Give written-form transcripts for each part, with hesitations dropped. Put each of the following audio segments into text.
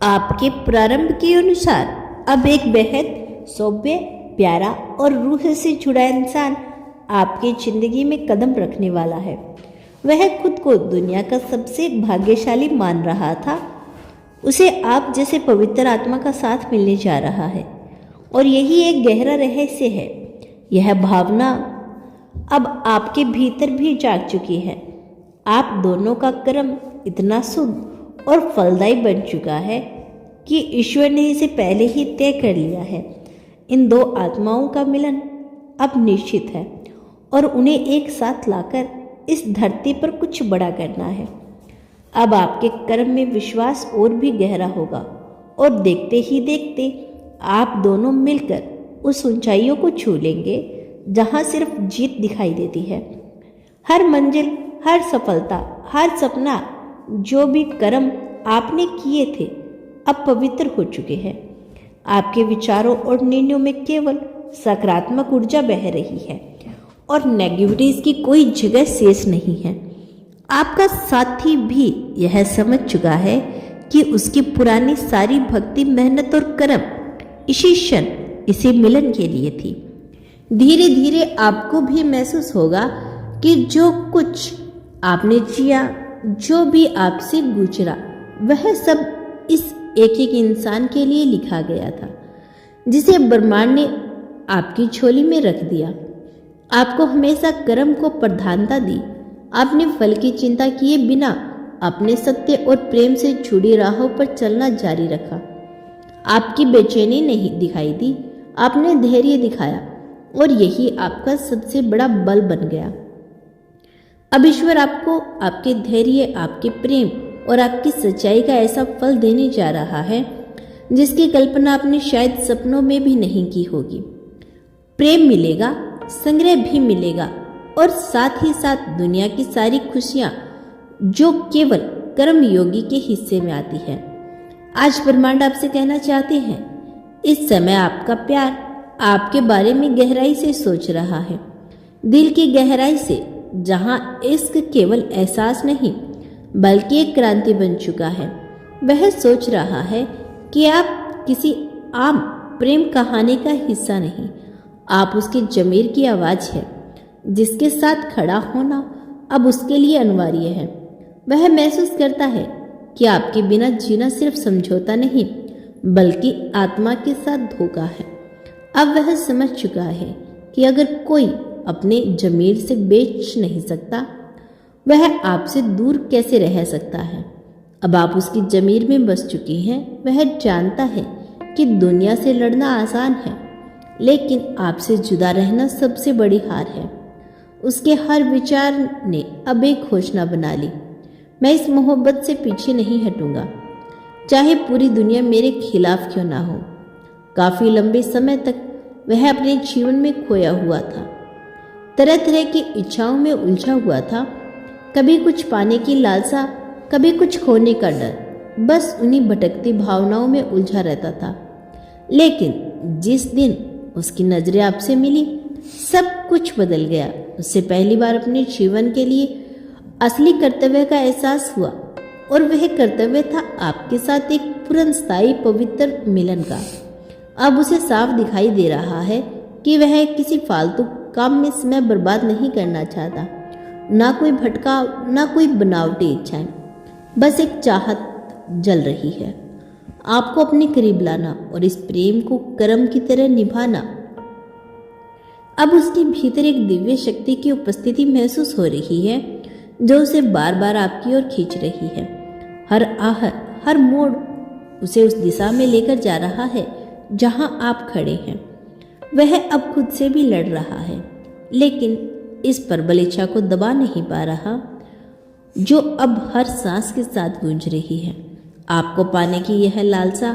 आपके प्रारंभ के अनुसार अब एक बेहद सौम्य, प्यारा और रूह से जुड़ा इंसान आपकी जिंदगी में कदम रखने वाला है। वह खुद को दुनिया का सबसे भाग्यशाली मान रहा था। उसे आप जैसे पवित्र आत्मा का साथ मिलने जा रहा है और यही एक गहरा रहस्य है। यह भावना अब आपके भीतर भी जाग चुकी है। आप दोनों का कर्म इतना शुद्ध और फलदायी बन चुका है कि ईश्वर ने इसे पहले ही तय कर लिया है। इन दो आत्माओं का मिलन अब निश्चित है और उन्हें एक साथ लाकर इस धरती पर कुछ बड़ा करना है। अब आपके कर्म में विश्वास और भी गहरा होगा और देखते ही देखते आप दोनों मिलकर उस ऊंचाइयों को छू लेंगे जहां सिर्फ जीत दिखाई देती है। हर मंजिल, हर सफलता, हर सपना, जो भी कर्म आपने किए थे अब पवित्र हो चुके हैं। आपके विचारों और निर्णयों में केवल सकारात्मक ऊर्जा बह रही है और नेगेटिविटीज की कोई जगह शेष नहीं है। आपका साथी भी यह समझ चुका है कि उसकी पुरानी सारी भक्ति, मेहनत और कर्म इसी क्षण, इसी मिलन के लिए थी। धीरे धीरे आपको भी महसूस होगा कि जो कुछ आपने किया, जो भी आपसे गुजरा, वह सब इस एक एक इंसान के लिए लिखा गया था, जिसे ब्रह्मांड ने आपकी झोली में रख दिया। आपको हमेशा कर्म को प्रधानता दी। आपने फल की चिंता किए बिना अपने सत्य और प्रेम से जुड़ी राहों पर चलना जारी रखा। आपकी बेचैनी नहीं दिखाई दी, आपने धैर्य दिखाया और यही आपका सबसे बड़ा बल बन गया। अब ईश्वर आपको आपके धैर्य, आपके प्रेम और आपकी सच्चाई का ऐसा फल देने जा रहा है जिसकी कल्पना आपने शायद सपनों में भी नहीं की होगी। प्रेम मिलेगा, संग्रह भी मिलेगा और साथ ही साथ दुनिया की सारी खुशियां जो केवल कर्म योगी के हिस्से में आती है। आज ब्रह्मांड आपसे कहना चाहते हैं, इस समय आपका प्यार आपके बारे में गहराई से सोच रहा है, दिल की गहराई से, जहां इश्क केवल एहसास नहीं बल्कि एक क्रांति बन चुका है। वह सोच रहा है कि आप किसी आम प्रेम कहानी का हिस्सा नहीं, आप उसके ज़मीर की आवाज़ है, जिसके साथ खड़ा होना अब उसके लिए अनिवार्य है। वह महसूस करता है कि आपके बिना जीना सिर्फ समझौता नहीं बल्कि आत्मा के साथ धोखा है। अब वह समझ चुका है कि अगर कोई अपने ज़मीर से बेच नहीं सकता, वह आपसे दूर कैसे रह सकता है। अब आप उसकी ज़मीर में बस चुकी हैं। वह जानता है कि दुनिया से लड़ना आसान है, लेकिन आपसे जुदा रहना सबसे बड़ी हार है। उसके हर विचार ने अब एक घोषणा बना ली, मैं इस मोहब्बत से पीछे नहीं हटूंगा, चाहे पूरी दुनिया मेरे खिलाफ क्यों ना हो। काफ़ी लंबे समय तक वह अपने जीवन में खोया हुआ था, तरह तरह की इच्छाओं में उलझा हुआ था। कभी कुछ पाने की लालसा, कभी कुछ खोने का डर, बस उन्हीं भटकती भावनाओं में उलझा रहता था। लेकिन जिस दिन उसकी नजरें आपसे मिली, सब कुछ बदल गया। उससे पहली बार अपने जीवन के लिए असली कर्तव्य का एहसास हुआ और वह कर्तव्य था आपके साथ एक पुरनस्थायी पवित्र मिलन का। अब उसे साफ दिखाई दे रहा है कि वह किसी फालतू काम में समय बर्बाद नहीं करना चाहता, ना कोई भटकाव, ना कोई बनावटी इच्छाएं, बस एक चाहत जल रही है, आपको अपने करीब लाना और इस प्रेम को कर्म की तरह निभाना। अब उसके भीतर एक दिव्य शक्ति की उपस्थिति महसूस हो रही है जो उसे बार बार आपकी ओर खींच रही है। हर आहट, हर मोड़ उसे उस दिशा में लेकर जा रहा है जहां आप खड़े हैं। वह अब खुद से भी लड़ रहा है, लेकिन इस प्रबल इच्छा को दबा नहीं पा रहा जो अब हर सांस के साथ गूंज रही है। आपको पाने की यह लालसा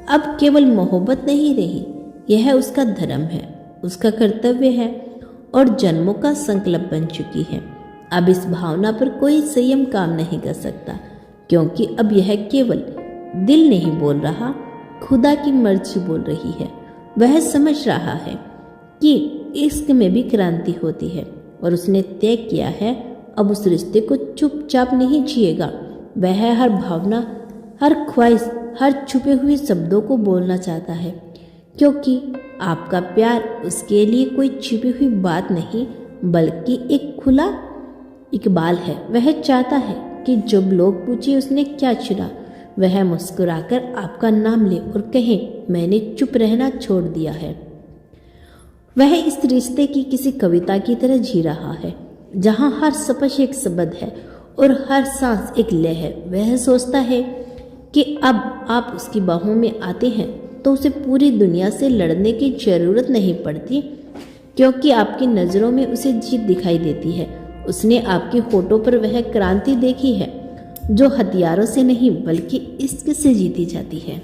अब केवल मोहब्बत नहीं रही, यह उसका धर्म है, उसका कर्तव्य है और जन्मों का संकल्प बन चुकी है। अब इस भावना पर कोई संयम काम नहीं कर सकता, क्योंकि अब यह केवल दिल नहीं बोल रहा, खुदा की मर्जी बोल रही है। वह समझ रहा है कि इश्क में भी क्रांति होती है और उसने तय किया है अब उस रिश्ते को चुपचाप नहीं जिएगा। वह हर भावना, हर ख्वाहिश, हर छुपे हुए शब्दों को बोलना चाहता है, क्योंकि आपका प्यार उसके लिए कोई छिपी हुई बात नहीं बल्कि एक खुला इकबाल है। वह चाहता है कि जब लोग पूछे उसने क्या चुना, वह मुस्कुराकर आपका नाम ले और कहे, मैंने चुप रहना छोड़ दिया है। वह इस रिश्ते की किसी कविता की तरह जी रहा है, जहाँ हर स्पर्श एक शब्द है और हर सांस एक लय है। वह सोचता है कि अब आप उसकी बाहों में आते हैं तो उसे पूरी दुनिया से लड़ने की जरूरत नहीं पड़ती, क्योंकि आपकी नज़रों में उसे जीत दिखाई देती है। उसने आपके होठों पर वह क्रांति देखी है जो हथियारों से नहीं बल्कि इश्क से जीती जाती है।